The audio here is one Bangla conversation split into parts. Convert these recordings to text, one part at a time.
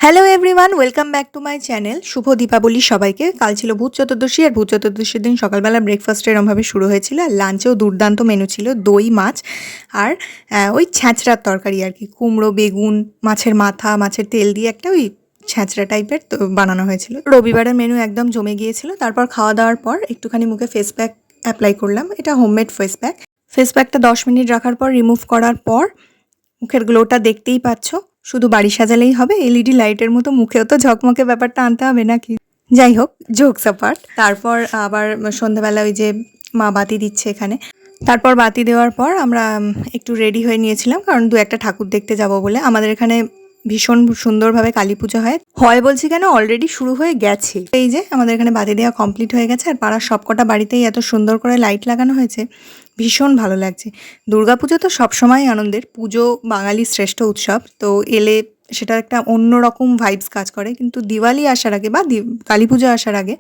Hello everyone, welcome back to my channel. শুভ দীপাবলি সবাইকে। কাল ছিল ভূত চতুর্দশী, আর ভূত চতুর্দশীর দিন সকালবেলা ব্রেকফাস্টে এরমভাবে শুরু হয়েছিল, আর লাঞ্চেও দুর্দান্ত মেনু ছিল দই মাছ আর ওই ছ্যাঁচড়ার তরকারি আর কি, কুমড়ো বেগুন মাছের মাথা মাছের তেল দিয়ে একটা ওই ছ্যাঁচড়া টাইপের তো বানানো হয়েছিল। রবিবারের মেনু একদম জমে গিয়েছিল। তারপর খাওয়া দাওয়ার পর একটুখানি মুখে ফেস প্যাক অ্যাপ্লাই করলাম। এটা হোমমেড ফেস প্যাক। ফেস প্যাকটা 10 মিনিট রাখার পর রিমুভ করার পর মুখের গ্লোটা দেখতেই পাচ্ছ। শুধু বাড়ি সাজালেই হবে? এলইডি লাইটের মতো মুখেও তো ঝকমকে ব্যাপারটা আনতে হবে নাকি? যাই হোক, জোকস অ্যাপার্ট। তারপর আবার সন্ধ্যাবেলা ওই যে মা বাতি দিচ্ছে এখানে। তারপর বাতি দেওয়ার পর আমরা একটু রেডি হয়ে নিয়েছিলাম, কারণ দু একটা ঠাকুর দেখতে যাব বলে। আমাদের এখানে ভীষণ সুন্দরভাবে কালী পুজো হয় বলছি কেন, অলরেডি শুরু হয়ে গেছে। এই যে আমাদের এখানে বাতি দেওয়া কমপ্লিট হয়ে গেছে, আর পাড়ার সবকটা বাড়িতেই এত সুন্দর করে লাইট লাগানো হয়েছে, ভীষণ ভালো লাগছে। দুর্গাপুজো তো সবসময় আনন্দের পুজো, বাঙালির শ্রেষ্ঠ উৎসব। তো এলে সেটা একটা অন্যরকম ভাইবস কাজ করে। কিন্তু দিওয়ালি আসার আগে বা কালী পুজো আসার আগে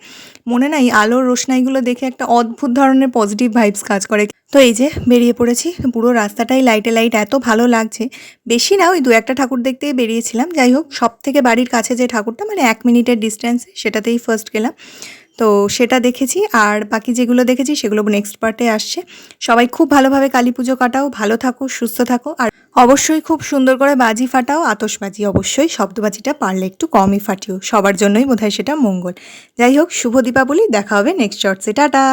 মনে নাই আলোর রোশনাইগুলো দেখে একটা অদ্ভুত ধরনের পজিটিভ ভাইবস কাজ করে। তো এই যে বেরিয়ে পড়েছি, পুরো রাস্তাটাই লাইটে লাইট, এত ভালো লাগছে। বেশি না, ওই দু একটা ঠাকুর দেখতেই বেরিয়েছিলাম। যাই হোক, সব থেকে বাড়ির কাছে যে ঠাকুরটা, মানে 1 মিনিটের ডিস্টেন্সে, সেটাতেই ফার্স্ট গেলাম। তো সেটা দেখেছি, আর বাকি যেগুলো দেখেছি সেগুলো নেক্সট পার্টে আসছে। সবাই খুব ভালোভাবে কালী পুজো কাটাও, ভালো থাকো, সুস্থ থাকো, আর অবশ্যই খুব সুন্দর করে বাজি ফাটাও, আতশবাজি অবশ্যই, শব্দবাজিটা পারলে একটু কমই ফাটিও, সবার জন্যই বোধহয় সেটা মঙ্গল। যাই হোক, শুভ দীপাবলি। দেখা হবে নেক্সট শর্টসে। টাটা।